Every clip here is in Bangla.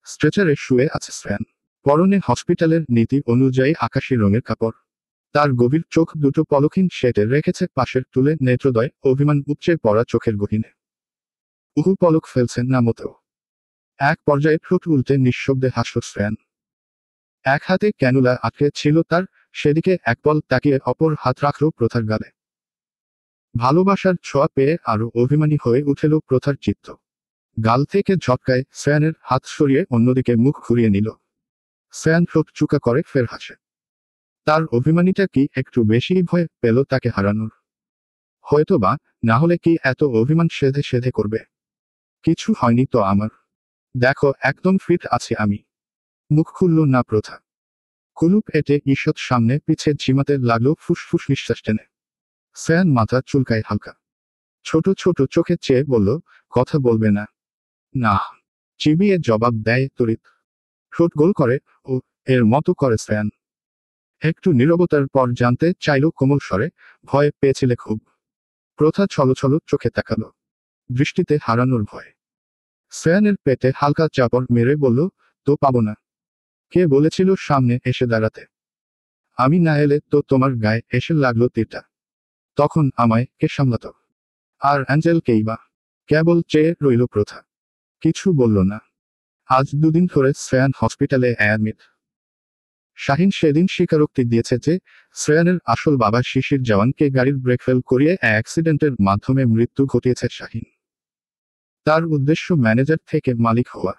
স্ট্রেচারে শুয়ে আছে শ্রেয়ান। পরনে হসপিটালের নীতি অনুযায়ী আকাশী রঙের কাপড়। তার গভীর চোখ দুটো পলকহীন সেটে রেখেছে পাশের তুলে নেত্রদয় অভিমান উপচে পড়া চোখের গহীনে। উহু পলক ফেলছেন না মোটেও। এক পর্যায়ে ঠোঁট উল্টে নিঃশব্দে হাসল শ্রেয়ান। এক হাতে ক্যানুলা আটকে ছিল তার, সেদিকে একপল তাকিয়ে অপর হাত রাখল প্রথার গালে। ভালোবাসার ছোঁয়া পেয়ে আরো অভিমানী হয়ে উঠেল প্রথার চিত্ত। গাল থেকে ঝটকায় শ্রেয়ানের হাত সরিয়ে অন্যদিকে মুখ ঘুরিয়ে নিল। শ্রেয়ান ঠোঁট চুকা করে ফের হাসে। তার অভিমানীটা কি একটু বেশি ভয় পেল তাকে হারানোর? হয়তোবা, না হলে কি এত অভিমান সেধে সেধে করবে? কিছু হয়নি তো আমার। দেখো একদম ফিট আছি আমি। মুখ খুলল না প্রথা। কুলুপ এঁটে ঈষৎ সামনে পিছে ঝিমাতে লাগলো ফুসফুস নিঃশ্বাস টেনে। শ্রেয়ান মাথা চুলকায় হালকা। ছোট ছোট চোখে চেয়ে বলল, কথা বলবে না? না। চিবিয়ে জবাব দেয় তড়িৎ। ঠোঁট গোল করে, ও এর মতো করে শ্রেয়ান। একটু নীরবতার পর জানতে চাইল কোমল স্বরে, ভয় পেয়েছিলে খুব? প্রথা ছলছল চোখে তাকালো। দৃষ্টিতে হারানোর ভয়। শ্রেয়ানের পেটে হালকা চাপড় মেরে বলল, তো পাবো না। কে বলেছিল সামনে এসে দাঁড়াতে? আমি না এলে তো তোমার গায়ে এসে লাগলো তীরটা। তখন আমায় কে সামলাতো? আর অ্যাঞ্জেলকেই বা? কেবল চেয়ে রইল প্রথা। কিছু বলল না। আজ দুদিন ধরে শ্রেয়ান হসপিটালে অ্যাডমিট। শাহিন সেদিন স্বীকারোক্তি দিয়েছে যে শ্রেয়ানের আসল বাবা শিশির জওয়ানকে গাড়ির ব্রেক ফেল করিয়ে অ্যাক্সিডেন্টের মাধ্যমে মৃত্যু ঘটিয়েছে শাহিন। তার উদ্দেশ্য ম্যানেজার থেকে মালিক হওয়া।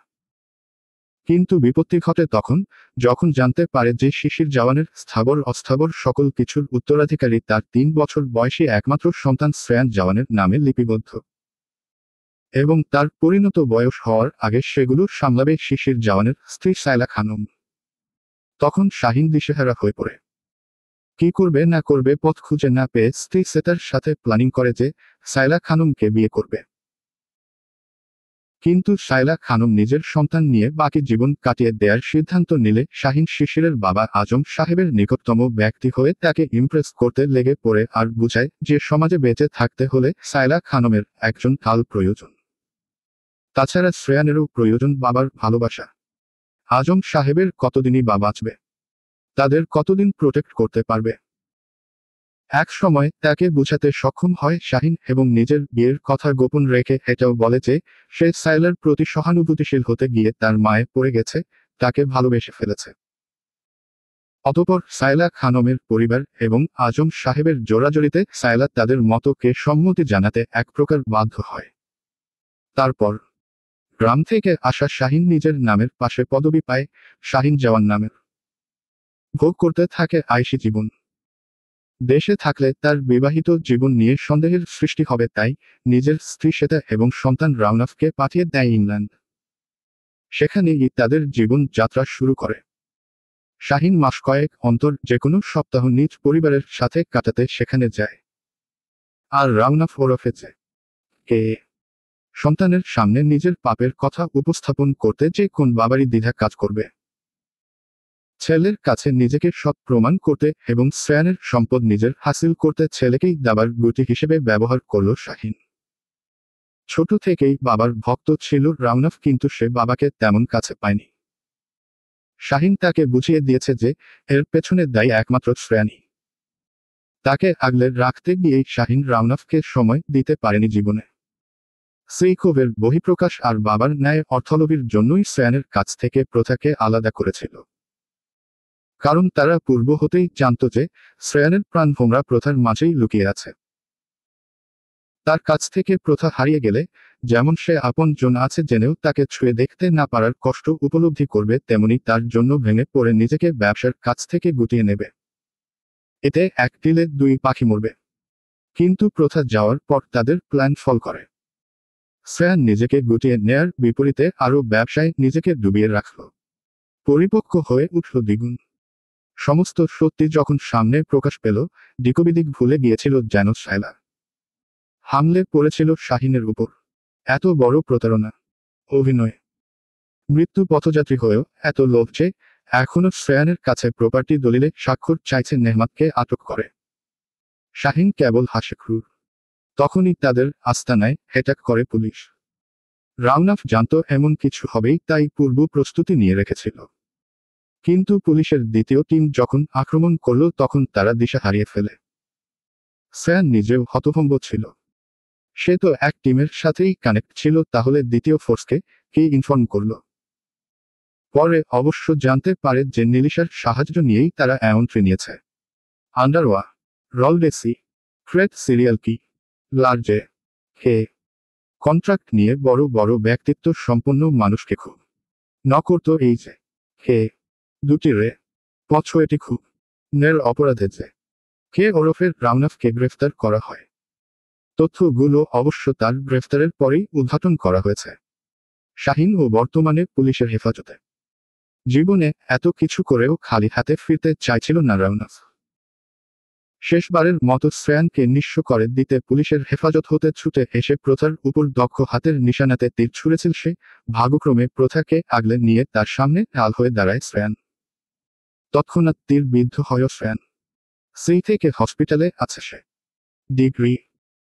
কিন্তু বিপত্তি ঘটে তখন, যখন জানতে পারে যে শিশির জওয়ানের স্থাবর অস্থাবর সকল কিছুর উত্তরাধিকারী তার 3 বছর বয়সী একমাত্র সন্তান শ্রেয়ান জওয়ানের নামে লিপিবদ্ধ। এবং তার পরিণত বয়স হওয়ার আগে সেগুলো সামলাবে শিশির জওয়ানের স্ত্রী সায়লা খানম। তখন শাহিন দিশেহারা হয়ে পড়ে। কি করবে না করবে পথ খুঁজে না পেয়ে স্ত্রী সেতার সাথে প্ল্যানিং করে যে সায়লা খানমকে বিয়ে করবে। কিন্তু সায়লা খানম নিজের সন্তান নিয়ে বাকি জীবন কাটিয়ে দেয়ার সিদ্ধান্ত নিলে শাহিন শিশিরের বাবা আজম সাহেবের নিকটতম ব্যক্তি হয়ে তাকে ইমপ্রেস করতে লেগে পড়ে আর বুঝায় যে সমাজে বেঁচে থাকতে হলে সায়লা খানমের একজন কাল প্রয়োজন। তাছাড়া শ্রেয়ানেরও প্রয়োজন বাবার ভালোবাসা। আজম সাহেবের কতদিনই বা বাঁচবে? তাদের কতদিন প্রোটেক্ট করতে পারবে? এক সময় তাকে বুঝাতে সক্ষম হয় শাহিন এবং নিজের বিয়ের কথা গোপন রেখে এটাও বলে যে সে সাইলার প্রতি সহানুভূতিশীল হতে গিয়ে তার মায়ে পড়ে গেছে, তাকে ভালোবেসে ফেলেছে। অতঃপর সায়লা খানমের পরিবার এবং আজম সাহেবের জোড়াজড়িতে সায়লা তাদের মতকে সম্মতি জানাতে এক প্রকার বাধ্য হয়। তারপর গ্রাম থেকে আসা শাহিন নিজের নামের পাশে পদবি পায়, শাহিন জওয়ান নামের। ভোগ করতে থাকে আয়েশি জীবন। দেশে থাকলে তার বিবাহিত জীবন নিয়ে সন্দেহের সৃষ্টি হবে, তাই নিজের স্ত্রী শ্বেতা এবং সন্তান রাউনাফকে পাঠিয়ে দেয় ইংল্যান্ড। সেখানেই তাদের জীবন যাত্রা শুরু করে। শাহিন মাস কয়েক অন্তর যেকোনো সপ্তাহ নিজ পরিবারের সাথে কাটাতে সেখানে যায়। আর রাউনাফ ওরফে যে কে সন্তানের সামনে নিজের পাপের কথা উপস্থাপন করতে যে কোন বাবারই দ্বিধা কাজ করবে। ছেলের কাছে নিজেকে সৎ প্রমাণ করতে এবং শ্রেয়ানের সম্পদ নিজের হাসিল করতে ছেলেকেই দাবার গুটি হিসেবে ব্যবহার করল শাহিন। ছোট থেকেই বাবার ভক্ত ছিল রাউনাফ, কিন্তু সে বাবাকে তেমন কাছে পায়নি। শাহিন তাকে বুঝিয়ে দিয়েছে যে এর পেছনে দায়ী একমাত্র শ্রেয়ানি। তাকে আগলে রাখতে গিয়েই শাহিন রাউনাফকে সময় দিতে পারেনি জীবনে। সেই ক্ষোভের বহিঃপ্রকাশ আর বাবার ন্যায় অর্থলোভীর জন্যই শ্রেয়ানের কাছ থেকে প্রথাকে আলাদা করেছিল। কারণ তারা পূর্ব হতেই জানত যে শ্রেয়ানের প্রাণভোমরা প্রথার মাঝেই লুকিয়ে আছে। তার কাছ থেকে প্রথা হারিয়ে গেলে যেমন সে আপন জন আছে জেনেও তাকে ছুঁয়ে দেখতে না পারার কষ্ট উপলব্ধি করবে, তেমনি তার জন্য ভেঙে পড়ে নিজেকে ব্যবসার কাছ থেকে গুটিয়ে নেবে। এতে এক তীরে দুই পাখি মরবে। কিন্তু প্রথা যাওয়ার পর তাদের প্ল্যান ফল করে। শ্রেয়ান নিজেকে গুটিয়ে নেয়ার বিপরীতে আরও ব্যবসায় নিজেকে ডুবিয়ে রাখল। পরিপক্ক হয়ে উঠল দ্বিগুণ। সমস্ত সত্যি যখন সামনে প্রকাশ পেল, দিকবিদিক ভুলে গিয়েছিল যেন শায়লা। হামলে পড়েছিল শাহিনের উপর। এত বড় প্রতারণা, অভিনয়। মৃত্যু পথযাত্রী হয়েও এত লোভ যে এখনো শ্রেয়ানের কাছে প্রপার্টি দলিলে স্বাক্ষর চাইছে নেহমাতকে আটক করে। শাহিন কেবল হাসে ক্রূর। তখনই তাদের আস্তানায় অ্যাটাক করে পুলিশ। রাউনাফ জানত এমন কিছু হবেই, তাই পূর্ব প্রস্তুতি নিয়ে রেখেছিল। কিন্তু পুলিশের দ্বিতীয় টিম যখন আক্রমণ করল তখন তারা দিশা হারিয়ে ফেলে। স্যান নিজেও হতভম্ব ছিল। সে তো এক টিমের সাথেই কানেক্ট ছিল, তাহলে দ্বিতীয় ফোর্সকে কে ইনফর্ম করল? পরে অবশ্য জানতে পারে যে নিলিশার সাহায্য নিয়েই তারা এন্ট্রি নিয়েছে। আন্ডারওয়া, রলডেসি, ফ্রেড সিরিয়াল কি লার্জে হে কন্ট্রাক্ট নিয়ে বড় বড় ব্যক্তিত্ব সম্পন্ন মানুষকে খুব নকরত এই যে হে দুটি রে পছয়েটি খুব নের অপরাধে যে কে ওরফের রাউনাফকে গ্রেফতার করা হয়। তথ্যগুলো অবশ্য তার গ্রেফতারের পরেই উদ্ঘাটন করা হয়েছে। শাহিন ও বর্তমানে পুলিশের হেফাজতে। জীবনে এত কিছু করেও খালি হাতে ফিরতে চাইছিল না রাউনাফ। শেষবারের মতো শ্রেয়ানকে নিঃস্ব করে দিতে পুলিশের হেফাজত হতে ছুটে এসে প্রথার উপর দক্ষ হাতের নিশানাতে তীর ছুঁড়েছিল সে। ভাগ্যক্রমে প্রথাকে আগলে নিয়ে তার সামনে ঢাল হয়ে দাঁড়ায় শ্রেয়ান। তৎক্ষণাৎ তীর বিদ্ধ হয় শ্রেয়ান। সেই থেকে হসপিটালে আছে সে। ডিগ্রি,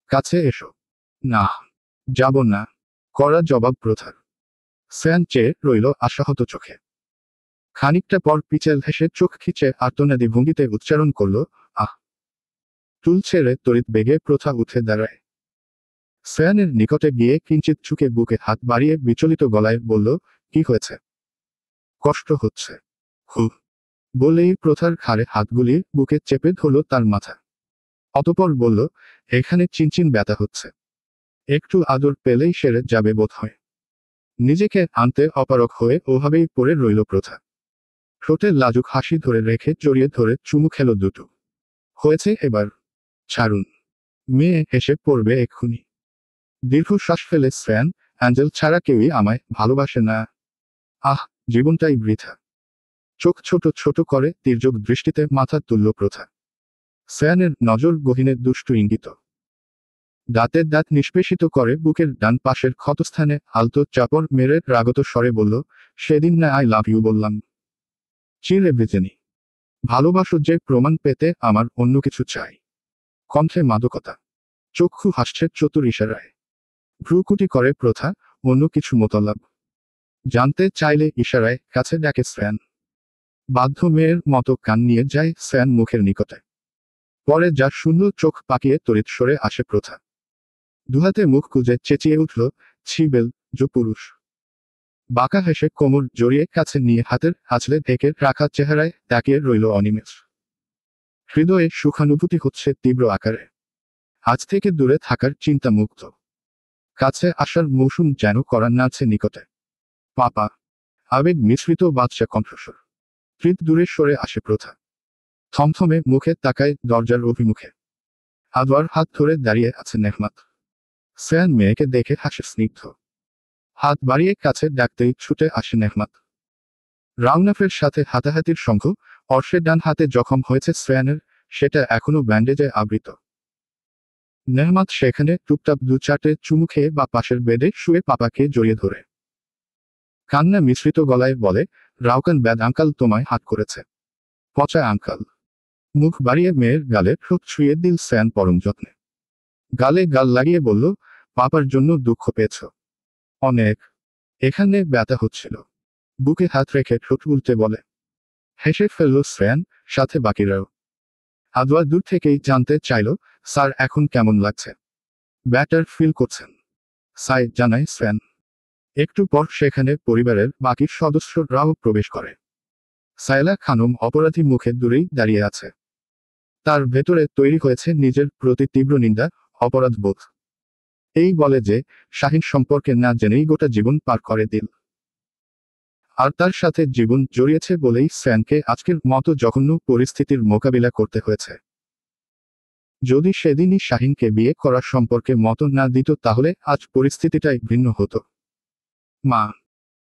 কাছে এসো। না, যাব না, কড়া জবাব প্রথার। শ্রেয়ান চেয়ে রইল আশাহত চোখে। খানিকটা পর পিছেল হেসে চোখ খিচে আর্তনাদী ভঙ্গিতে উচ্চারণ করল, আহ। টুল ছেড়ে তড়িৎ বেগে প্রথা উঠে দাঁড়ায়। শ্রেয়ানের নিকটে গিয়ে কিঞ্চিত ঝুঁকে বুকে হাত বাড়িয়ে বিচলিত গলায় বলল, কি হয়েছে? কষ্ট হচ্ছে খুব, বলেই প্রথার ঘাড়ে হাত গুলিয়ে বুকে চেপে ধরল তার মাথা। অতপর বলল, এখানে চিনচিন ব্যথা হচ্ছে, একটু আদর পেলেই সেরে যাবে বোধ হয়। নিজেকে আনতে অপারগ হয়ে ওভাবেই পড়ে রইল প্রথা। ঠোঁটে লাজুক হাসি ধরে রেখে জড়িয়ে ধরে চুমু খেল দুটো। হয়েছে এবার, ছাড়ুন, মেয়ে হেসে পড়বে এক্ষুনি। দীর্ঘশ্বাস ফেলে শ্রেয়ান, অ্যাঞ্জেল ছাড়া কেউই আমায় ভালোবাসে না। আহ, জীবনটাই বৃথা। চোখ ছোট ছোট করে তীর্যক দৃষ্টিতে মাথা তুলল প্রথা। শ্রেয়ানের নজর গহীনে দুষ্টু ইঙ্গিত। দাঁতের দাঁত নিষ্পেষিত করে বুকের ডান পাশের ক্ষতস্থানে আলতো চাপড় মেরে রাগত স্বরে বলল, সেদিন না আই লাভ ইউ বললাম? চিরে বেজেনি। ভালোবাসো যে প্রমাণ পেতে আমার অন্য কিছু চাই। কণ্ঠে মাদকতা, চক্ষু হাসছে চতুর ইশারায়। ভ্রুকুটি করে প্রথা, অন্য কিছু মতলব জানতে চাইলে ইশারায় কাছে ডাকে শ্রেয়ান। বাধ্য মেয়ের মতো কান নিয়ে যায় শ্রেয়ান মুখের নিকটে। পরে যা শূন্য চোখ পাকিয়ে তড়িৎ সরে আসে প্রথা। দুহাতে মুখ কুজে চেঁচিয়ে উঠল, ছিবেল জো পুরুষ। বাঁকা হেসে কোমর জড়িয়ে কাছে নিয়ে হাতের আঁচলে ঢেকে রাখা চেহারায় তাকিয়ে রইল অনিমেষ। হৃদয়ে সুখানুভূতি হচ্ছে তীব্র আকারে। আজ থেকে দূরে থাকার চিন্তা মুক্ত। কাছে আসার মৌসুম যেন করা নাচে নিকটে। পাপা, আবেগ মিশ্রিত বাদশা কণ্ঠস্বর। তৃত দূরে সরে আসে প্রথা। থমথমে মুখে তাকায় দরজার অভিমুখে। আদওয়ার হাত ধরে দাঁড়িয়ে আছে নেহমাত। শ্রেয়ান মেয়েকে দেখে হাসে স্নিগ্ধ। হাত বাড়িয়ে কাছে ডাকতেই ছুটে আসে নেহমাত। রাউনাফের সাথে হাতাহাতির শঙ্খ, অর্শের ডান হাতে জখম হয়েছে শ্রেয়ানের, সেটা এখনো ব্যান্ডেজে আবৃত। নেহমাত সেখানে টুপটাপ দু চারটে চুমু খেয়ে বা পাশের বেডে শুয়ে পাপাকে জড়িয়ে ধরে কান্না মিশ্রিত গলায় বলে, রাউকান ব্যাড আঙ্কাল তোমায় হাত করেছে। পচা আঙ্কাল। মুখ বাড়িয়ে মেয়ের গালে ঠোঁট ছুঁয়ে দিল শ্রেয়ান পরম যত্নে। গালে গাল লাগিয়ে বলল, পাপার জন্য দুঃখ পেয়েছ? অনেক। এখানে ব্যথা হচ্ছিল। বুকে হাত রেখে ঠোঁট উল্টে বলে। হেসে ফেলল শ্রেয়ান, সাথে বাকিরাও। আদওয়া দূর থেকেই জানতে চাইল, স্যার এখন কেমন লাগছে? ব্যাটার ফিল করছেন? সাই জানায় শ্রেয়ান। একটু পর সেখানে পরিবারের বাকি সদস্যরাও প্রবেশ করে। সায়লা খানম অপরাধী মুখে দূরেই দাঁড়িয়ে আছে। তার ভেতরে তৈরি হয়েছে নিজের প্রতি তীব্র নিন্দা, অপরাধ বোধ। এই বলে যে শাহিন সম্পর্কে না জেনেই গোটা জীবন পার করে দিল। আর তার সাথে জীবন জড়িয়েছে বলেই শ্রেয়ানকে আজকের মতো জঘন্য পরিস্থিতির মোকাবিলা করতে হয়েছে। যদি সেদিনই শাহিনকে বিয়ে করার সম্পর্কে মত না দিত তাহলে আজ পরিস্থিতিটাই ভিন্ন হতো। মা।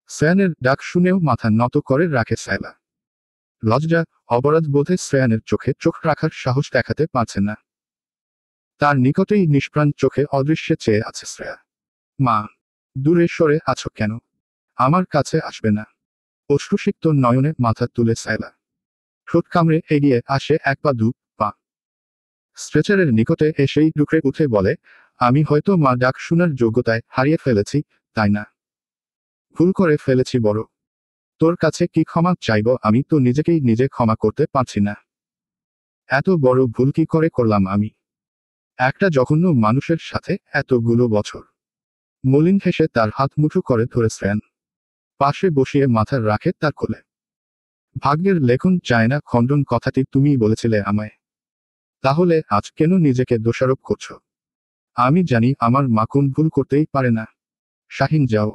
শ্রেয়ানের ডাক শুনেও মাথা নত করে রাখে সায়লা। লজ্জা, অপরাধ বোধে শ্রেয়ানের চোখে চোখ রাখার সাহস দেখাতে পারছে না। তার নিকটেই নিষ্প্রাণ চোখে অদৃশ্যে চেয়ে আছে শ্রেয়া। মা, দূরে সরে আছো কেন? আমার কাছে আসবে না? অশ্রুসিক্ত নয়নে মাথা তুলে সায়লা। ঠোঁট কামড়ে এগিয়ে আসে এক পা দু পা। স্ট্রেচারের নিকটে এসেই ডুকরে উঠে বলে, আমি হয়তো মা ডাক শোনার যোগ্যতায় হারিয়ে ফেলেছি, তাই না? ভুল করে ফেলেছি বড়। তোর কাছে কি ক্ষমা চাইব? আমি তো নিজেকেই নিজে ক্ষমা করতে পারছি না। এত বড় ভুল কি করে করলাম আমি? একটা জঘন্য মানুষের সাথে এতগুলো বছর। মলিন হেসে তার হাত মুঠো করে ধরে শ্রেয়ান পাশে বসিয়ে মাথা রাখে তার কোলে। ভাগ্যের লেখন চায় না খণ্ডন কথাটি তুমিই বলেছিলে আমায়। তাহলে আজ কেন নিজেকে দোষারোপ করছো? আমি জানি আমার মা কোন ভুল করতেই পারে না। শাহিন যাও।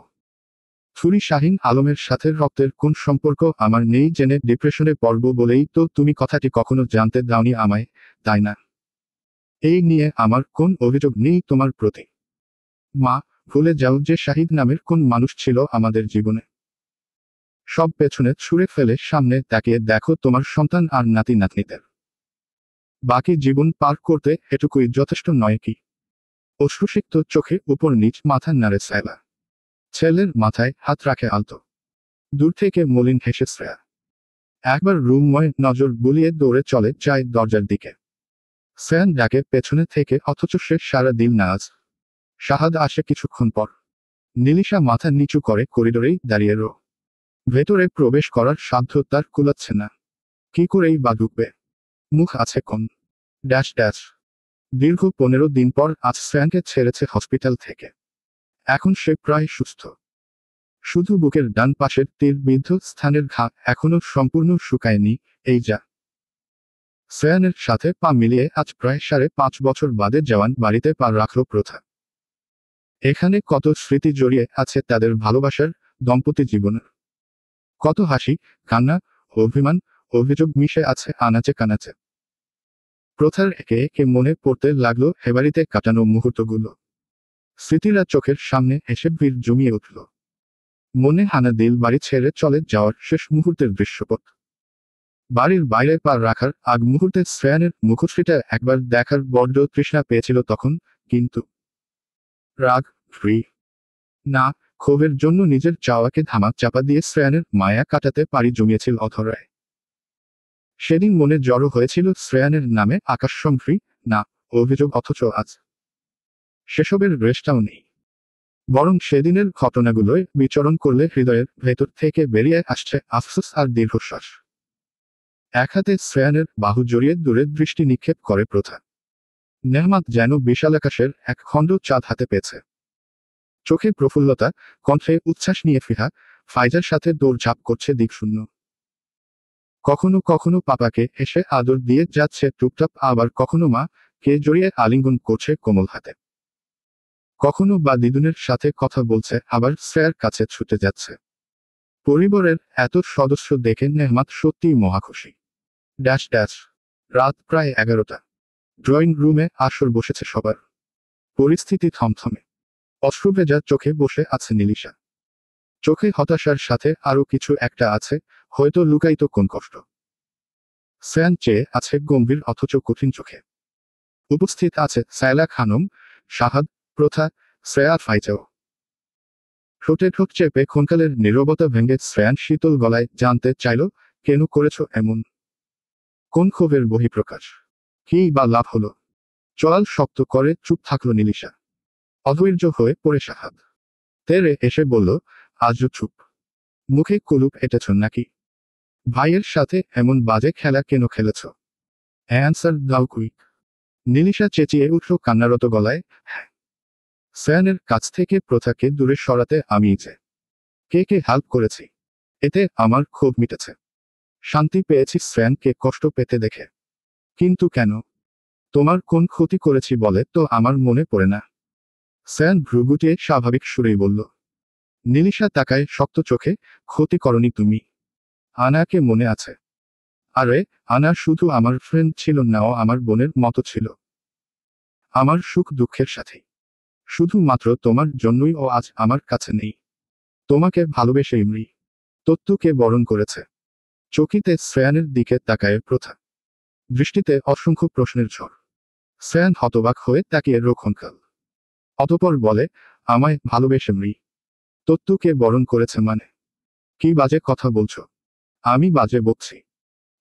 ছুরি শাহিন আলমের সাথে রক্তের কোন সম্পর্ক আমার নেই জেনে ডিপ্রেশনে পড়ব বলেই তো তুমি কথাটি কখনো জানতে দাওনি আমায়, তাই না? এই নিয়ে আমার কোন অভিযোগ নেই তোমার প্রতি। মা, ভুলে যাও যে শাহিদ নামের কোন মানুষ ছিল আমাদের জীবনে। সব পেছনে ছুঁড়ে ফেলে সামনে তাকিয়ে দেখো তোমার সন্তান আর নাতি নাতনিদের। বাকি জীবন পার করতে এটুকুই যথেষ্ট নয় কি? অশ্রুসিক্ত চোখে উপর নিচ মাথা নাড়ে সায়লা। ছেলের মাথায় হাত রাখে আলতো। দূর থেকে মলিন হেসে শ্রেয়া একবার রুমময় নজর বুলিয়ে দৌড়ে চলে যায় দরজার দিকে। শ্রেয়ান ডাকে পেছনে থেকে, অথচ সে সারা দিল না আজ। শাহাদ আসে কিছুক্ষণ পর। নীলিশা মাথা নিচু করে করিডোরেই দাঁড়িয়ে রো। ভেতরে প্রবেশ করার সাধ্য তার কুলাচ্ছে না। কি করেই বা ঢুকবে? মুখ আছে কোন ড্যাশ ড্যাশ। দীর্ঘ 15 দিন পর আজ শ্রেয়ানকে ছেড়েছে হসপিটাল থেকে। এখন সে প্রায় সুস্থ। শুধু বুকের ডান পাশের তীরবিদ্ধ স্থানের ঘা এখনো সম্পূর্ণ শুকায়নি। এই যা। শ্রেয়ানের সাথে পা মিলিয়ে আজ প্রায় 5.5 বছর বাদে জওয়ান বাড়িতে পা রাখল প্রথা। এখানে কত স্মৃতি জড়িয়ে আছে তাদের ভালোবাসার দম্পতি জীবনের। কত হাসি, কান্না, অভিমান, অভিযোগ মিশে আছে আনাচে কানাচে। প্রথার একে একে মনে পড়তে লাগলো হেবাড়িতে কাটানো মুহূর্তগুলো। স্মৃতিরা চোখের সামনে এসে ভিড় জমিয়ে উঠল। মনে হানা দিল বাড়ি ছেড়ে চলে যাওয়ার শেষ মুহূর্তের দৃশ্যপট। বাড়ির বাইরে পা রাখার আগ মুহূর্তে শ্রেয়ানের মুখশ্রীটা একবার দেখার বড্ড তৃষ্ণা পেয়েছিল তখন, কিন্তু রাগ, ফ্রি না, ক্ষোভের জন্য নিজের চাওয়াকে ধামা চাপা দিয়ে শ্রেয়ানের মায়া কাটাতে পারি জমিয়েছিল অধরায়। সেদিন মনে জড়ো হয়েছিল শ্রেয়ানের নামে আকাশসম্ভ্রী না অভিযোগ, অথচ আজ সেসবের রেশটাও নেই। বরং সেদিনের ঘটনাগুলোয় বিচরণ করলে হৃদয়ের ভেতর থেকে বেরিয়ে আসছে আফসোস আর দীর্ঘশ্বাস। এক হাতে শ্রেয়ানের বাহু জড়িয়ে দূরে দৃষ্টি নিক্ষেপ করে প্রথা। নেহমাত যেন বিশাল আকাশের এক খণ্ড চাঁদ হাতে পেয়েছে। চোখে প্রফুল্লতা, কণ্ঠে উচ্ছ্বাস নিয়ে ফিহা ফাইজার সাথে দৌড়ঝাঁপ করছে দিকশূন্য। কখনো কখনো পাপাকে এসে আদর দিয়ে যাচ্ছে টুপটাপ, আবার কখনো মা কে জড়িয়ে আলিঙ্গন করছে কোমল হাতে। কখনো বা দিদুনের সাথে কথা বলছে, আবার শ্রেয়ার কাছে ছুটে যাচ্ছে। পরিবারের এত সদস্য দেখে নেহমাত সত্যিই মহাখুশি। Dash dash. রাত প্রায় 11টা। ড্রয়িং রুমে আসর বসেছে সবার। পরিস্থিতি থমথমে। অশ্রুভেজা চোখে বসে আছে নীলিশা। চোখে হতাশার সাথে আরো কিছু একটা আছে, হয়তো লুকায়িত কোন কষ্ট। শ্রেয়ান চেয়ে আছে গম্ভীর অথচ কঠিন চোখে। উপস্থিত আছে সায়লা খানম, শাহাদ, প্রথা, শ্রেয়া, ফাইজাও। ঠোঁটে ঠোঁট চেপে ক্ষণকালের নীরবতা ভেঙে শ্রেয়ান শীতল গলায় জানতে চাইল, কেন করেছ এমন? কোন ক্ষোভের বহিঃপ্রকাশ? কি বা লাভ হলো? চোয়াল শক্ত করে চুপ থাকলো নীলিশা। অধৈর্য হয়ে পড়ে শাহাদ তেরে এসে বলল, আজও চুপ? মুখে কুলুপ এঁটেছ নাকি? ভাইয়ের সাথে এমন বাজে খেলা কেন খেলেছ? অ্যান্সার দাও কুইক। নীলিশা চেঁচিয়ে উঠল কান্নারত গলায়, হ্যাঁ। শ্রেয়ানের কাছ থেকে প্রথাকে দূরে সরাতে আমি যে কে কে হেল্প করেছি, এতে আমার ক্ষোভ মিটেছে। শান্তি পেয়েছি শ্রেয়ানকে কষ্ট পেতে দেখে। কিন্তু কেন? তোমার কোন ক্ষতি করেছি বলে তো আমার মনে পড়ে না। শ্রেয়ান ভ্রু গুটিয়ে স্বাভাবিক সুরেই বলল। নীলিশা তাকায় শক্ত চোখে, ক্ষতি করনি তুমি। আনাকে মনে আছে? আরে, আনা শুধু আমার ফ্রেন্ড ছিল না, ও আমার বোনের মতো ছিল। আমার সুখ দুঃখের সাথেই। শুধুমাত্র তোমার জন্যই ও আজ আমার কাছে নেই। তোমাকে ভালোবেসে ইমরি তত্ত্বকে বরণ করেছে। চকিতে শ্রেয়ানের দিকে তাকায় প্রথা। দৃষ্টিতে অসংখ্য প্রশ্নের ঝড়। শ্রেয়ান হতবাক হয়ে তাকিয়ে রক্ষণকাল। অতপর বলে, আমায় ভালোবেসে মৃ তত্ত্বকে বরণ করেছে মানে? কি বাজে কথা বলছো? আমি বাজে বকছি?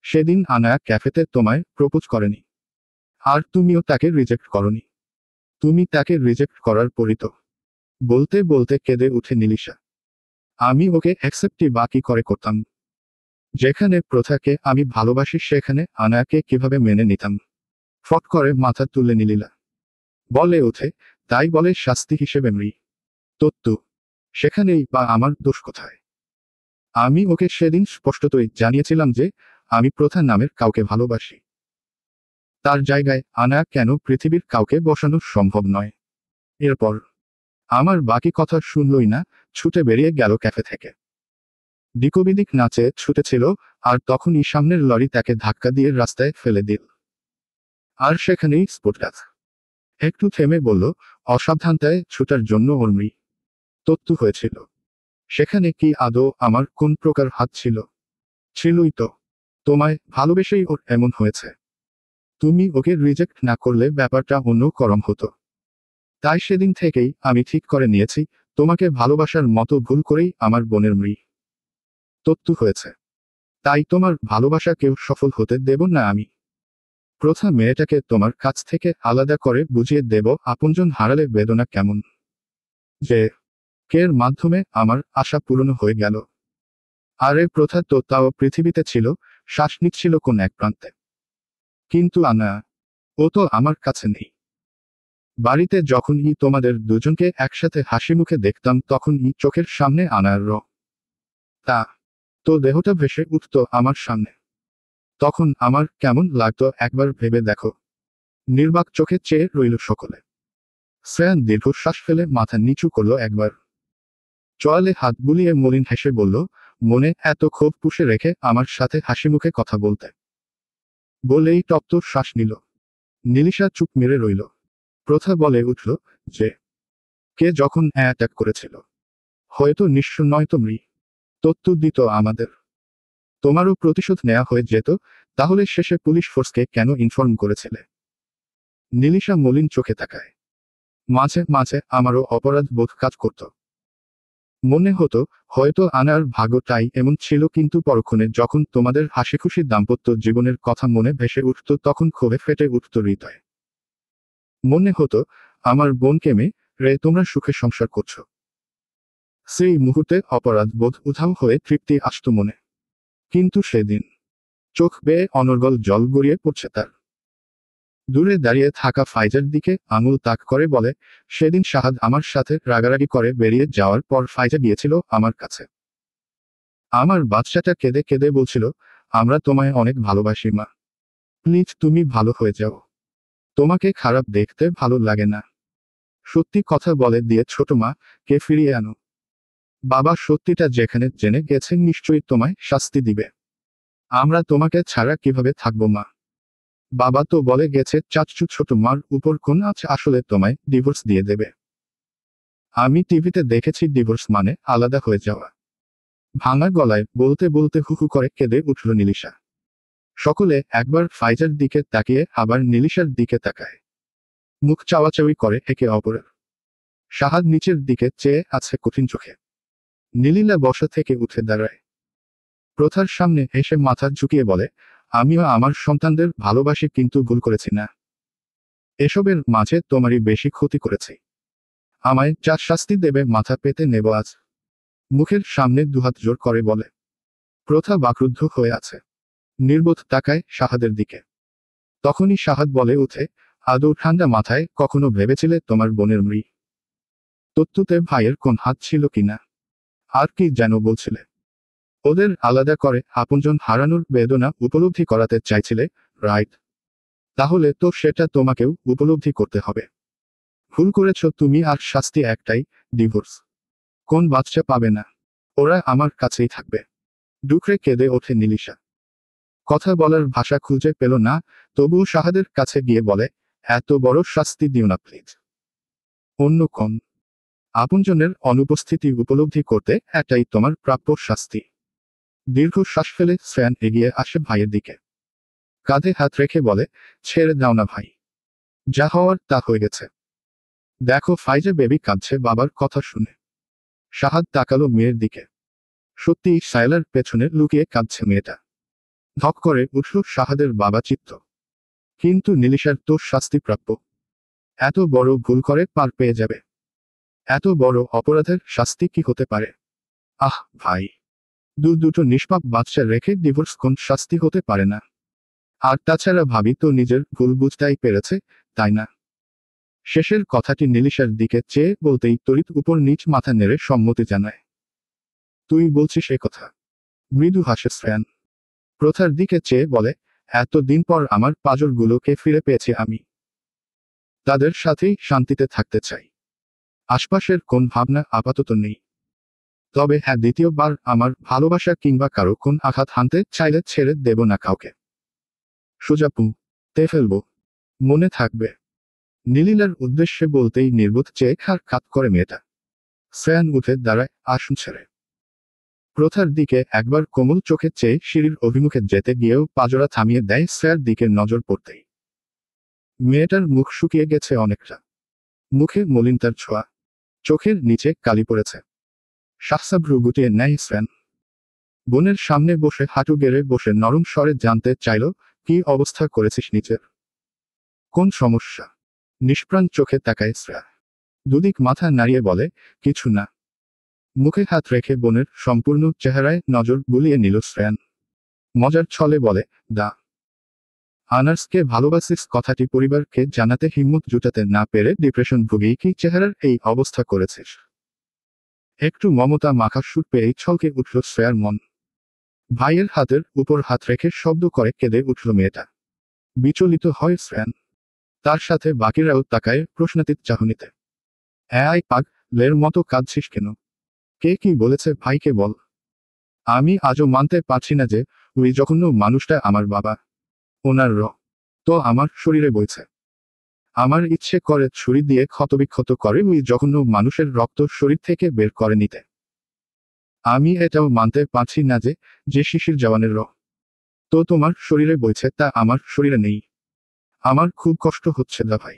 সেদিন আনায়া ক্যাফেতে তোমায় প্রপোজ করেনি, আর তুমিও তাকে রিজেক্ট করনি। তুমি তাকে রিজেক্ট করার পরই তো। বলতে বলতে কেঁদে উঠে নীলিশা। আমি ওকে অ্যাকসেপ্টই বা কি করে করতাম? যেখানে প্রথাকে আমি ভালোবাসি সেখানে আনায়াকে কিভাবে মেনে নিতাম? ফট করে মাথা তুলে নীলিলা বলে ওঠে, তাই বলে শাস্তি হিসেবে মৃ তত্ত্ব। সেখানেই বা আমার দোষ কোথায়? আমি ওকে সেদিন স্পষ্টতই জানিয়েছিলাম যে আমি প্রথা নামের কাউকে ভালোবাসি। তার জায়গায় আনা কেন পৃথিবীর কাউকে বসানো সম্ভব নয়? এরপর আমার বাকি কথা শুনলই না, ছুটে বেরিয়ে গেল ক্যাফে থেকে। দিকবিদিক নাচে ছুটেছিল, আর তখনই সামনের লরি তাকে ধাক্কা দিয়ে রাস্তায় ফেলে দিল। আর সেখানেই স্পটগাছ একটু থেমে বলল, অসাবধানতায় ছুটার জন্য ওর মৃত্যু হয়েছিল। সেখানে কি আদৌ আমার কোন প্রকার হাত ছিল? ছিলই তো। তোমায় ভালোবেসেই ওর এমন হয়েছে। তুমি ওকে রিজেক্ট না করলে ব্যাপারটা অন্য রকম হতো। তাই সেদিন থেকেই আমি ঠিক করে নিয়েছি, তোমাকে ভালোবাসার মতো ভুল করেই আমার বোনের মৃত্যু হয়েছে। তাই তোমার ভালোবাসা কেউ সফল হতে দেব না আমি। প্রথা মেয়েটাকে তোমার কাছ থেকে আলাদা করে বুঝিয়ে দেব আপনজন হারালে বেদনা কেমন। যে কের মাধ্যমে আমার আশা পূরণ হয়ে গেল। আর এ প্রথা তো তাও পৃথিবীতে ছিল, শ্বাস নিচ্ছিল কোন এক প্রান্তে। কিন্তু আনা, ও তো আমার কাছে নেই। বাড়িতে যখনই তোমাদের দুজনকে একসাথে হাসি মুখে দেখতাম তখনই চোখের সামনে আনার তা তো দেহটা ভেসে উঠত আমার সামনে। তখন আমার কেমন লাগতো একবার ভেবে দেখো। নির্বাক চোখে চেয়ে রইল সকলে। শ্রেয়ান দীর্ঘশ্বাস ফেলে মাথা নিচু করল একবার। চোয়ালে হাত বুলিয়ে মলিন হেসে বলল, মনে এত ক্ষোভ পুষে রেখে আমার সাথে হাসি মুখে কথা বলতে। বলেই তপ্ত শ্বাস নিল। নীলিশা চুপ মেরে রইল। প্রথা বলে উঠল, যে কে যখন অ্যাটাক করেছিল, হয়তো নিঃস্ব নয়তো তত্ত্ব দিত আমাদের। তোমারও প্রতিশোধ নেওয়া হয়ে যেত, তাহলে শেষে পুলিশ ফোর্সকে কেন ইনফর্ম করেছিলে? নীলিশা মলিন চোখে তাকায়। মাঝে মাঝে আমারও অপরাধ বোধ কাজ করত। মনে হতো হয়তো আনার ভাগ্যটাই এমন ছিল, কিন্তু পরক্ষণে যখন তোমাদের হাসিখুশি দাম্পত্য জীবনের কথা মনে ভেসে উঠত তখন ক্ষোভে ফেটে উঠত হৃদয়। মনে হতো আমার বোনকে রে তোমরা সুখে সংসার করছো। সেই মুহূর্তে অপরাধ বোধ উধাও হয়ে তৃপ্তি আসত মনে। কিন্তু সেদিন চোখ বেয়ে অনর্গল জল গড়িয়ে পড়ছে তার। দূরে দাঁড়িয়ে থাকা ফাইজার দিকে আঙুল তাক করে বলে, সেদিন শাহাদ আমার সাথে রাগারাগি করে বেরিয়ে যাওয়ার পর ফাইজা গিয়েছিল আমার কাছে। আমার বাচ্চাটা কেঁদে কেঁদে বলছিল, আমরা তোমায় অনেক ভালোবাসি মা, প্লিজ তুমি ভালো হয়ে যাও, তোমাকে খারাপ দেখতে ভালো লাগে না। সত্যি কথা বলে দিয়ে ছোট মা কে ফিরিয়ে আনো। বাবা সত্যিটা যেখানে জেনে গেছে নিশ্চয়ই তোমায় শাস্তি দিবে। আমরা তোমাকে ছাড়া কিভাবে থাকবো মা? বাবা তো বলে গেছে চাচ্চু ছোট মার উপর কোন আছে আসলে তোমায় ডিভোর্স দিয়ে দেবে। আমি টিভিতে দেখেছি ডিভোর্স মানে আলাদা হয়ে যাওয়া। ভাঙা গলায় বলতে বলতে হুহু করে কেঁদে উঠল নীলিশা। সকলে একবার ফাইজার দিকে তাকিয়ে আবার নীলিশার দিকে তাকায়। মুখ চাওয়াচাওয়ি করে একে অপরের। শাহাদ নিচের দিকে চেয়ে আছে কঠিন চোখে। নীলিলা বসা থেকে উঠে দাঁড়ায়। প্রথার সামনে এসে মাথা ঝুঁকিয়ে বলে, আমিও আমার সন্তানদের ভালোবাসি কিন্তু ভুল করেছি না। এসবের মাঝে তোমারই বেশি ক্ষতি করেছি। আমায় যা শাস্তি দেবে মাথা পেতে নেব আজ। মুখের সামনে দুহাত জোর করে বলে। প্রথা বাকরুদ্ধ হয়ে আছে। নির্বোধ তাকায় শাহাদের দিকে। তখনই শাহাদ বলে উঠে, আদৌ ঠান্ডা মাথায় কখনো ভেবেছিলে তোমার বোনের তত্ত্বতে ভাইয়ের কোন হাত ছিল কিনা? আর কি যেন বলছিলে? ওদের আলাদা করে আপনজন হারানোর বেদনা উপলব্ধি করাতে চাইছিলে, রাইট? তাহলে তো সেটা তোমাকেও উপলব্ধি করতে হবে। ভুল করেছ তুমি, আর শাস্তি একটাই, ডিভোর্স। কোন বাচ্চা পাবে না। ওরা আমার কাছেই থাকবে। ডুকরে কেঁদে ওঠে নীলিশা। কথা বলার ভাষা খুঁজে পেল না, তবুও শাহাদের কাছে গিয়ে বলে, এত বড় শাস্তি দিও না প্লিজ। অন্য কোন আপনজনের অনুপস্থিতি উপলব্ধি করতে এটাই তোমার প্রাপ্য শাস্তি। দীর্ঘ শ্বাস ফেলে শ্রেয়ান এগিয়ে আসে ভাইয়ের দিকে। কাঁধে হাত রেখে বলে, ছেড়ে দাও না ভাই। যা হওয়ার তা হয়ে গেছে। দেখো ফাইজা বেবি কাঁদছে বাবার কথা শুনে। শাহাদ তাকালো মেয়ের দিকে। সত্যিই সায়লার পেছনে লুকিয়ে কাঁদছে মেয়েটা। ধক করে উঠল শাহাদের বাবা চিত্ত। কিন্তু নীলিশার তো শাস্তি প্রাপ্য। এত বড় ভুল করে পার পেয়ে যাবে। এত বড় অপরাধের শাস্তি কি হতে পারে? আহ ভাই, দুটো নিষ্পাপ বাচ্চা রেখে ডিভোর্স কোন শাস্তি হতে পারে না। আর তাছাড়া ভাবি তো নিজের ভুল বুঝতেই পেরেছে, তাই না? শেষের কথাটি নীলিশার দিকে চেয়ে বলতেই তড়িৎ উপর নিচ মাথা নেড়ে সম্মতি জানায়। তুই বলছিস এ কথা? মৃদু হাসে শ্রেয়ান। প্রথার দিকে চেয়ে বলে, এত দিন পর আমার পাঁজরগুলোকে ফিরে পেয়েছি আমি। তাদের সাথেই শান্তিতে থাকতে চাই। আশপাশের কোন ভাবনা আপাতত নেই। তবে হ্যাঁ, দ্বিতীয়বার আমার ভালোবাসা কিংবা কারো কোন আঘাত হানতে চাইলে ছেড়ে দেব না কাউকে। সোজাপু তে ফেলবো। মনে থাকবে। নীলিলার উদ্দেশ্যে বলতেই নির্বোধ চেয়ে খাড় কাত করে মেয়েটা। শ্রেয়ান উঠে দাঁড়ায় আসন ছেড়ে। প্রথার দিকে একবার কোমল চোখে চেয়ে সিঁড়ির অভিমুখে যেতে গিয়েও পাজরা থামিয়ে দেয় শ্রেয়ার দিকে নজর পড়তেই। মেয়েটার মুখ শুকিয়ে গেছে অনেকটা। মুখে মলিনতার ছোঁয়া। চোখের নিচে কালি পড়েছে। শাহসাব ভ্রু গুটিয়ে নেয় শ্রেয়ান। বোনের সামনে বসে হাঁটু গেড়ে বসে নরম স্বরে জানতে চাইল, কি অবস্থা করেছিস নিচের? কোন সমস্যা? নিষ্প্রাণ চোখে তাকায় শ্রেয়া। দুদিক মাথা নাড়িয়ে বলে, কিছু না। মুখে হাত রেখে বোনের সম্পূর্ণ চেহারায় নজর বুলিয়ে নিল শ্রেয়ান। মজার ছলে বলে, দা আনার্সকে ভালোবাসিস কথাটি পরিবারকে জানাতে হিম্মত জুটাতে না পেরে ডিপ্রেশন ভুগেই কি চেহারার এই অবস্থা করেছিস? একটু মমতা মাখা সুর পেয়েই ছলকে উঠল শ্রেয়ার মন। ভাইয়ের হাতের উপর হাত রেখে শব্দ করে কেঁদে উঠল মেয়েটা। বিচলিত হয় শ্রেয়ান। তার সাথে বাকিরাও তাকায় প্রশ্নাতীত চাহনিতে। এই পাগ লের মতো কাঁদছিস কেন? কে কি বলেছে ভাইকে বল। আমি আজও মানতে পারছি না যে ওই জঘন্য মানুষটা আমার বাবা। ওনার তো আমার শরীরে বইছে। আমার ইচ্ছে করে ছুরি দিয়ে ক্ষতবিক্ষত করে ওই জঘন্য মানুষের রক্ত শরীর থেকে বের করে নিতে। আমি এটাও মানতে পারছি না যে যে শিশির জওয়ানের তো তোমার শরীরে বইছে তা আমার শরীরে নেই। আমার খুব কষ্ট হচ্ছে দা ভাই।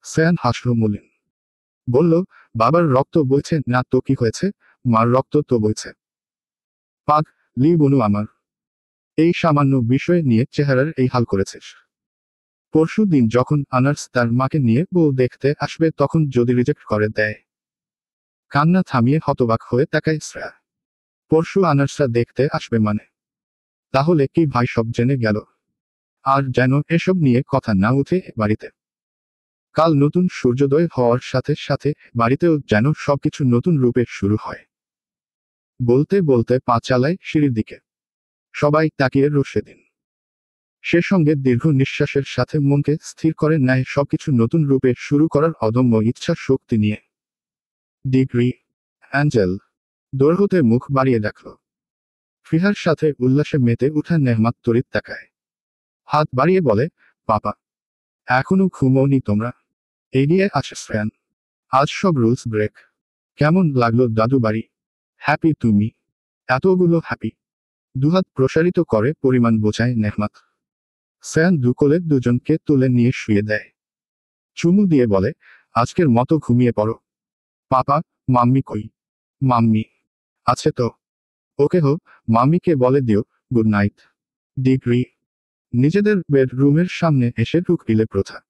শ্রেয়ান হাসল মলিন। বলল, বাবার রক্ত বইছে না তো কি হয়েছে, মার রক্ত তো বইছে। পাগ লি বনু আমার। এই সামান্য বিষয় নিয়ে চেহারার এই হাল করেছিস। পরশু দিন যখন আনার্স তার মাকে নিয়ে বউ দেখতে আসবে তখন যদি রিজেক্ট করে দেয়। কান্না থামিয়ে হতবাক হয়ে তাকায় শ্রেয়া। পরশু আনার্সরা দেখতে আসবে মানে? তাহলে কি ভাই সব জেনে গেল? আর যেন এসব নিয়ে কথা না উঠে বাড়িতে। কাল নতুন সূর্যোদয় হওয়ার সাথে সাথে বাড়িতেও যেন সবকিছু নতুন রূপে শুরু হয়। বলতে বলতে পা চালায় সিঁড়ির দিকে। সবাই তাকিয়ে রসে দিন। সে সঙ্গে দীর্ঘ নিঃশ্বাসের সাথে মনকে স্থির করে নেয় সবকিছু নতুন রূপে শুরু করার অদম্য ইচ্ছা শক্তি নিয়ে। ডিগ্রি অ্যাঞ্জেল দৌড় হতে মুখ বাড়িয়ে ডাকল। ফিহার সাথে উল্লাসে মেতে উঠা নেহমাত তড়িৎ তাকায়। হাত বাড়িয়ে বলে, পাপা এখনো ঘুমোনি তোমরা? এগিয়ে আসে শ্রেয়ান। আজ সব রুলস ব্রেক। কেমন লাগলো দাদু বাড়ি? হ্যাপি তুমি? এতগুলো হ্যাপি। দুহাত প্রসারিত করে পরিমাণ বোঝায় নেহমাত। শ্রেয়ান দুকোলে দুজনকে তুলে নিয়ে শুয়ে দেয়। চুমু দিয়ে বলে, আজকের মতো ঘুমিয়ে পড়ো। পাপা মাম্মি কই? মাম্মি আছে তো। ওকে হো, মাম্মিকে বলে দিও গুড নাইট। ডিগ্রি নিজেদের বেডরুমের সামনে এসে ঢুকলে প্রথা।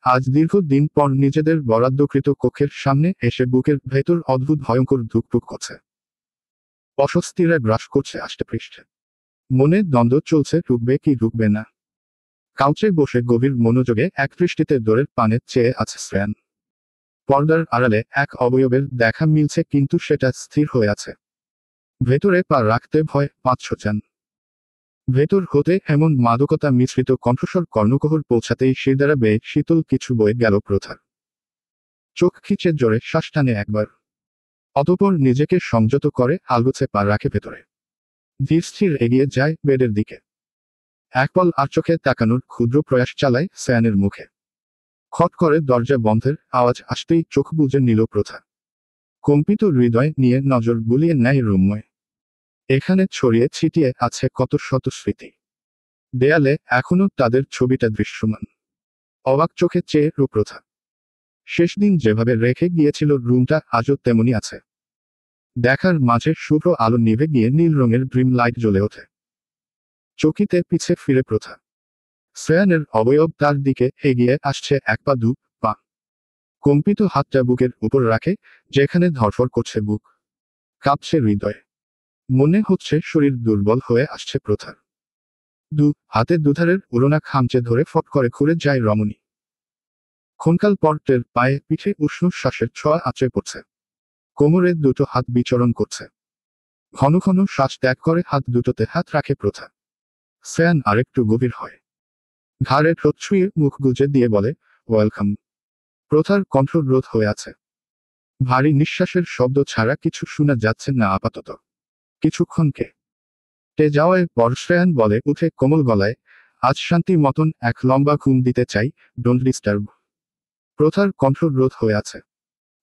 আজ দীর্ঘদিন পর নিজেদের বরাদ্দকৃত কক্ষের সামনে এসে বুকের ভেতর অদ্ভুত ভয়ঙ্কর ধুকপুক করছে। অস্বস্তিরা গ্রাস করছে আষ্টেপৃষ্ঠে। মনে দ্বন্দ্ব চলছে ঢুকবে কি ঢুকবে না। কাউচে বসে গভীর মনোযোগে এক দৃষ্টিতে দোরের পানে চেয়ে আছে শ্রেয়ান। পর্দার আড়ালে এক অবয়বের দেখা মিলছে কিন্তু সেটা স্থির হয়ে আছে। ভেতরে পা রাখতে ভয় পাঁচশো চান। ভেতর হতে এমন মাদকতা মিশ্রিত কণ্ঠস্বর কর্ণকোহর পৌঁছাতেই শিরদাঁড়া বেয়ে শীতল কিছু বয়ে গেল প্রথার। চোখ খিচে জোরে শ্বাস টানে একবার। অতঃপর নিজেকে সংযত করে আলগোছে পা রাখে ভেতরে। ধীরস্থির এগিয়ে যায় বেডের দিকে। একপল আর চোখে তাকানোর ক্ষুদ্র প্রয়াস চালায় শ্রেয়ানের মুখে। খট করে দরজা বন্ধের আওয়াজ আসতেই চোখ বুজে নিল প্রথা। কম্পিত হৃদয় নিয়ে নজর বুলিয়ে নেয় রুমময়। এখানে ছড়িয়ে ছিটিয়ে আছে কত শত স্মৃতি। দেয়ালে এখনো তাদের ছবিটা দৃশ্যমান। অবাক চোখে চেয়ে প্রথা। শেষ দিন যেভাবে রেখে গিয়েছিল রুমটা আজও তেমনি আছে। দেখার মাঝে শুভ্র আলো নিভে গিয়ে নীল রঙের ড্রিম লাইট জ্বলে ওঠে। চকিতে পিছে ফিরে প্রথা। শ্রেয়ানের অবয়ব তার দিকে এগিয়ে আসছে এক পা দু পা। কম্পিত হাতটা বুকের উপর রাখে, যেখানে ধরফর করছে বুক। কাঁপছে হৃদয়। মনে হচ্ছে শরীর দুর্বল হয়ে আসছে প্রথার। হাতে দুধারের উড়োনা খামচে ধরে ফট করে ঘুরে যায় রমণী। ক্ষণকাল পর টের পায়ে পিঠে উষ্ণ শ্বাসের ছোঁয়া আঁচড়ে পড়ছে। কোমরে দুটো হাত বিচরণ করছে। ঘন ঘন শ্বাস ত্যাগ করে হাত দুটোতে হাত রাখে প্রথা। শ্রেয়ান আরেকটু গভীর হয়। ঘাড়ে ঠোঁট ছুঁয়ে মুখ গুজে দিয়ে বলে, ওয়েলকাম। প্রথার কণ্ঠ রোধ হয়ে আছে। ভারী নিঃশ্বাসের শব্দ ছাড়া কিছু শোনা যাচ্ছে না আপাতত। কিছুক্ষণকে টে যাওয়ায় পর শ্রেয়ান বলে উঠে কোমল গলায়, আজ শান্তি মতন এক লম্বা ঘুম দিতে চাই, ডোন্ট ডিস্টার্ব। প্রথার কণ্ঠ রোধ হয়ে আছে।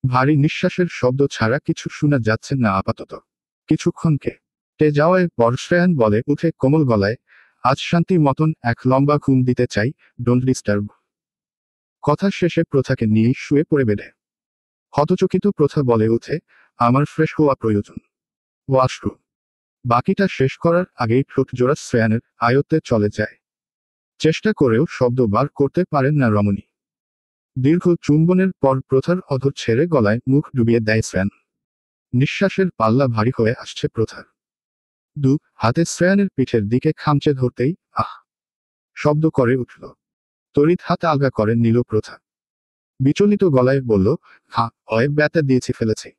ভারী নিঃশ্বাসের শব্দ ছাড়া কিছু শোনা যাচ্ছে না আপাতত। কিছুক্ষণকে টে যাওয়ায় পর শ্রেয়ান বলে উঠে কোমল গলায়, আজ শান্তি মতন এক লম্বা ঘুম দিতে চাই, ডোন্ট ডিস্টার্ব। কথা শেষে প্রথাকে নিয়েই শুয়ে পড়ে বেডে। হতচকিত প্রথা বলে উঠে, আমার ফ্রেশ হওয়া প্রয়োজন। ওয়াশরুম। বাকিটা শেষ করার আগেই ঠোঁট জোড়া শ্রেয়ানের আয়ত্তে চলে যায়। চেষ্টা করেও শব্দ বার করতে পারেন না রমণী। দীর্ঘ চুম্বনের পর প্রথার অধর ছেড়ে গলায় মুখ ডুবিয়ে দেয় শ্রেয়ান। নিঃশ্বাসের পাল্লা ভারী হয়ে আসছে প্রথার। হাতে শ্রেয়ানের পিঠের দিকে খামচে ধরতেই আহ শব্দ করে উঠল। তড়িৎ হাত আলগা করে নিল প্রথা। বিচলিত গলায় বলল, হ্যাঁ, ব্যথা দিয়েছি ফেলেছি।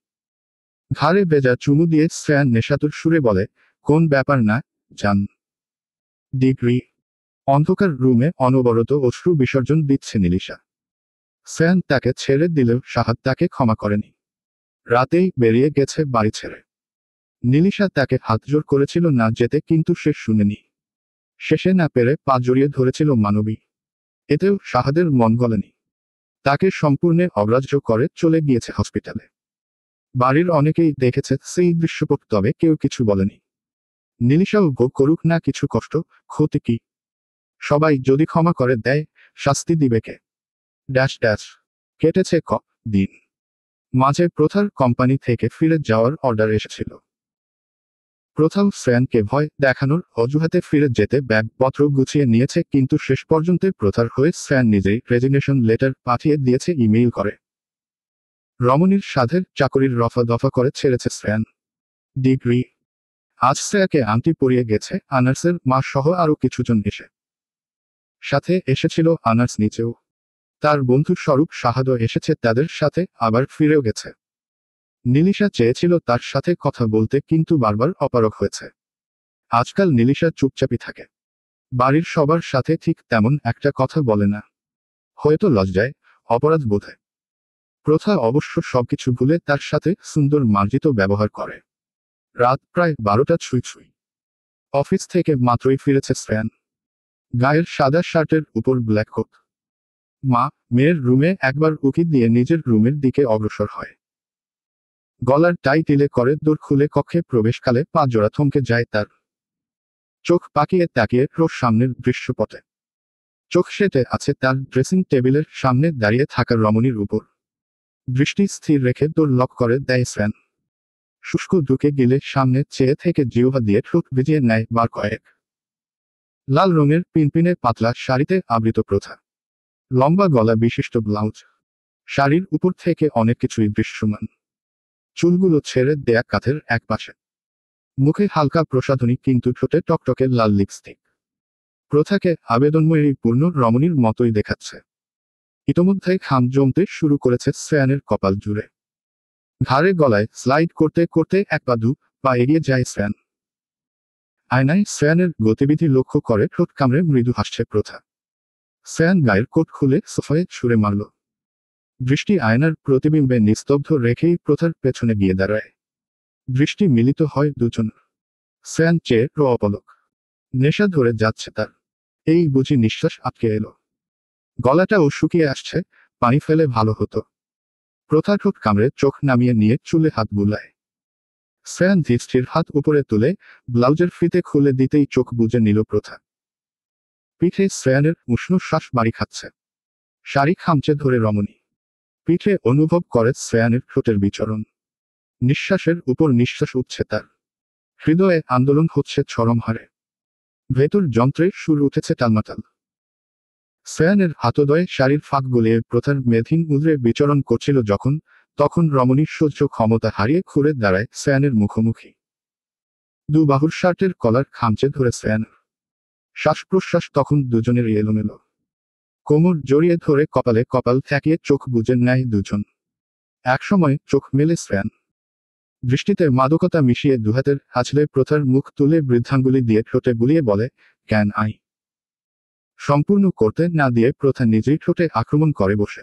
ঘাড়ে ভেজা চুমু দিয়ে শ্রেয়ান নেশাতুর সুরে বলে, কোন ব্যাপার না, যান। ডিগ্রি। অন্ধকার রুমে অনবরত অশ্রু বিসর্জন দিচ্ছে নীলিশা। শ্রেয়ান তাকে ছেড়ে দিলেও সাহাদ তাকে ক্ষমা করেনি। রাতেই বেরিয়ে গেছে বাড়ি ছেড়ে। নীলিশা তাকে হাতজোড় করেছিল না যেতে, কিন্তু সে শুনেনি। শেষে না পেরে পা জড়িয়ে ধরেছিল মানবী। এতেও সাহাদের মন গলেনি। তাকে সম্পূর্ণ অগ্রাহ্য করে চলে গিয়েছে হসপিটালে। বাড়ির অনেকেই দেখেছে সেই দৃশ্যপট, তবে কেউ কিছু বলেনি। নীলিশাও ভোগ করুক না কিছু কষ্ট, ক্ষতি কি? সবাই যদি ক্ষমা করে দেয়, শাস্তি দিবে কে? Dash dash. কেটেছে দিন। মাঝে প্রথার কোম্পানি থেকে ফিরে যাওয়ার অর্ডার এসেছিল। প্রথাও শ্রেয়ানকে ভয় দেখানোর অজুহাতে ফিরে যেতে ব্যাগপত্র গুছিয়ে নিয়েছে, কিন্তু শেষ পর্যন্ত প্রথার হয়ে শ্রেয়ান নিজেই রেজিগনেশন লেটার পাঠিয়ে দিয়েছে ইমেইল করে। রমণীর সাধের চাকরির রফা দফা করে ছেড়েছে শ্রেয়ান। ডিগ্রি। আজ শ্রেয়াকে আংটি পরিয়ে গেছে আনার্সের মা সহ আরও কিছুজন এসে। সাথে এসেছিল আনার্স নিচেও। তার বন্ধু স্বরূপ সাহাদও এসেছে তাদের সাথে, আবার ফিরেও গেছে। নীলিশা চেয়েছিল তার সাথে কথা বলতে, কিন্তু বারবার অপারগ হয়েছে। আজকাল নীলিশা চুপচাপই থাকে। বাড়ির সবার সাথে ঠিক তেমন একটা কথা বলে না। হয়তো লজ্জায়, অপরাধ বোধে। প্রথা অবশ্য সবকিছু ভুলে তার সাথে সুন্দর মার্জিত ব্যবহার করে। রাত প্রায় 12টা ছুঁই ছুঁই। অফিস থেকে মাত্রই ফিরেছে শ্রেয়ান। গায়ের সাদা শার্টের উপর ব্ল্যাক কোট। মা মেয়ের রুমে একবার উকি দিয়ে নিজের রুমের দিকে অগ্রসর হয়। গলার টাই টিলে করে দোর খুলে কক্ষে প্রবেশকালে পা জোড়া থমকে যায় তার। চোখ পাকিয়ে তাকিয়ে রোজ সামনের দৃশ্যপটে। চোখ সেটে আছে তার ড্রেসিং টেবিলের সামনে দাঁড়িয়ে থাকা রমণীর উপর। দৃষ্টি স্থির রেখে দোর লক করে দেয় শ্রেয়ান। শুষ্ক ঢুকে গেলে সামনে চেয়ে থেকে জিহ্বা দিয়ে ঠোঁট ভিজিয়ে নেয় বার কয়েক। লাল রঙের পিনপিনে পাতলা শাড়িতে আবৃত প্রথা। লম্বা গলা বিশিষ্ট ব্লাউজ। শাড়ির উপর থেকে অনেক কিছুই দৃশ্যমান। চুলগুলো ছেড়ে দেয়া কাঁধের এক পাশে। মুখে হালকা প্রসাধনী, কিন্তু ঠোঁটে টকটকে লাল লিপস্টিক। প্রথাকে আবেদনময়ী পূর্ণ রমণীর মতোই দেখাচ্ছে। ইতোমধ্যেই ঘাম জমতে শুরু করেছে শ্রেয়ানের কপাল জুড়ে। ঘাড়ে গলায় স্লাইড করতে করতে এক পা এগিয়ে যায় শ্রেয়ান। আয়নায় শ্রেয়ানের গতিবিধি লক্ষ্য করে ঠোঁট কামড়ে মৃদু হাসছে প্রথা। শ্রেয়ান গায়ের কোট খুলে সোফায় ছুঁড়ে মারল। দৃষ্টি আয়নার প্রতিবিম্বে নিস্তব্ধ রেখেই প্রথার পেছনে গিয়ে দাঁড়ায়। দৃষ্টি মিলিত হয় দুজন। শ্রেয়ান চেয়ে অপলক। নেশা ধরে যাচ্ছে তার। এই বুঝি নিঃশ্বাস আটকে এলো। গলাটাও শুকিয়ে আসছে, পানি ফেলে ভালো হতো। প্রথা ঠোঁট কামড়ে চোখ নামিয়ে নিয়ে চুলে হাত বুলায়। শ্রেয়ান ধীরস্থির হাত উপরে তুলে ব্লাউজের ফিতে খুলে দিতেই চোখ বুজে নিল প্রথা। পিঠে শ্রেয়ানের উষ্ণ শ্বাস বাড়ি খাচ্ছে। শাড়ি খামচে ধরে রমণী। পিঠে অনুভব করে শ্রেয়ানের ঠোঁটের বিচরণ। নিঃশ্বাসের উপর নিঃশ্বাস উঠছে তার। হৃদয়ে আন্দোলন হচ্ছে চরম হারে। ভেতর যন্ত্রে সুর উঠেছে টালমাটাল। শ্রেয়ানের হাতদয়ে শাড়ির ফাঁক গলিয়ে প্রথার মেধহীন উদ্রে বিচরণ করছিল যখন, তখন রমণী সহ্য ক্ষমতা হারিয়ে ঘুরে দাঁড়ায় শ্রেয়ানের মুখোমুখি। দুবাহুর শার্টের কলার খামচে ধরে শ্রেয়ানের শ্বাস প্রশ্বাস তখন দুজনেরই এলোমেলো। কোমর জড়িয়ে ধরে কপালে কপাল ঠেকিয়ে চোখ বুজে নেয় দুজন। একসময় চোখ মেলে শ্রেয়ান, দৃষ্টিতে মাদকতা মিশিয়ে দুহাতের আছলে প্রথার মুখ তুলে বৃদ্ধাঙ্গুলি দিয়ে ঠোঁটে বুলিয়ে বলে, ক্যান আই। সম্পূর্ণ করতে না দিয়ে প্রথা নিজেই ঠোঁটে আক্রমণ করে বসে।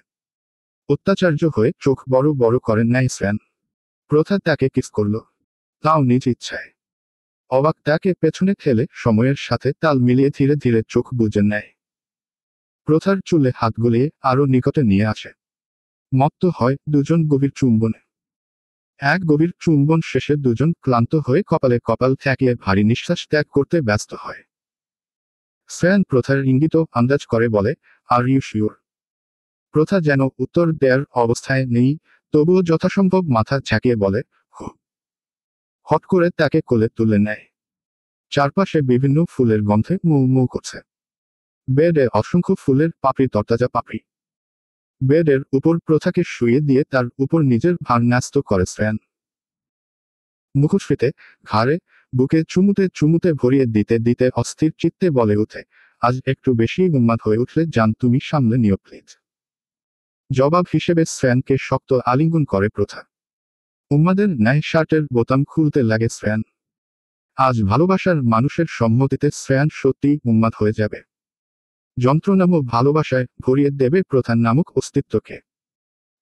অত্যাচার্য হয়ে চোখ বড় বড় করেন নেয় শ্রেয়ান। প্রথা তাকে কিস করল, তাও নিজ ইচ্ছায়। অবাক তাকে পেছনে ঠেলে সময়ের সাথে তাল মিলিয়ে ধীরে ধীরে চোখ বুজে নেয়। প্রথার চুলে হাত গলিয়ে আরো নিকটে নিয়ে আসে। মত্ত হয় দুজন গভীর চুম্বনে। এক গভীর চুম্বন শেষে দুজন ক্লান্ত হয়ে কপালে কপাল ঠেকিয়ে ভারী নিঃশ্বাস ত্যাগ করতে ব্যস্ত হয়। শ্রেয়ান প্রথার ইঙ্গিত আন্দাজ করে বলে, আর ইউ শিওর। প্রথা যেন উত্তর দেয়ার অবস্থায় নেই, তবুও যথাসম্ভব মাথা ঝাঁকিয়ে বলে, হু। হট করে তাকে কোলে তুলে নেয়। চারপাশে বিভিন্ন ফুলের গন্ধে মৌ মৌ করছে। বেডে অসংখ্য ফুলের পাপড়ি, তরতাজা পাপড়ি। বেডের উপর প্রথাকে শুইয়ে দিয়ে তার উপর নিজের ভার ন্যস্ত করে শ্রেয়ান। মুখশ্রীতে, ঘাড়ে, বুকে চুমুতে চুমুতে ভরিয়ে দিতে দিতে অস্থির চিত্তে বলে উঠে, আজ একটু বেশি উন্মাদ হয়ে উঠলে জান তুমি সামলে নিও প্লিজ। জবাব হিসেবে শ্রেয়ানকে শক্ত আলিঙ্গন করে প্রথা। উন্মাদের ন্যায় শার্টের বোতাম খুলতে লাগে শ্রেয়ান। আজ ভালোবাসার মানুষের সম্মতিতে শ্রেয়ান সত্যিই উন্মাদ হয়ে যাবে। যন্ত্রণাময় ভালোবাসায় ভরিয়ে দেবে প্রথা নামক অস্তিত্বকে।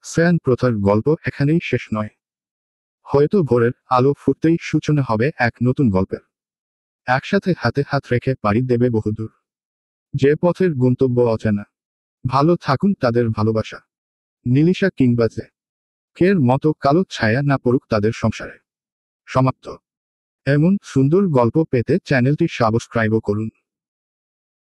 শ্রেয়ান প্রথার গল্প এখানেই শেষ নয়। হয়তো ভোরের আলো ফুটতেই সূচনা হবে এক নতুন গল্পের। একসাথে হাতে হাত রেখে পাড়ি দেবে বহুদূর। যে পথের গন্তব্য অজানা। ভালো থাকুন তাদের ভালোবাসা। নীলিশা কিংবা যে কের মতো কালো ছায়া না পড়ুক তাদের সংসারে। সমাপ্ত। এমন সুন্দর গল্প পেতে চ্যানেলটি সাবস্ক্রাইবও করুন।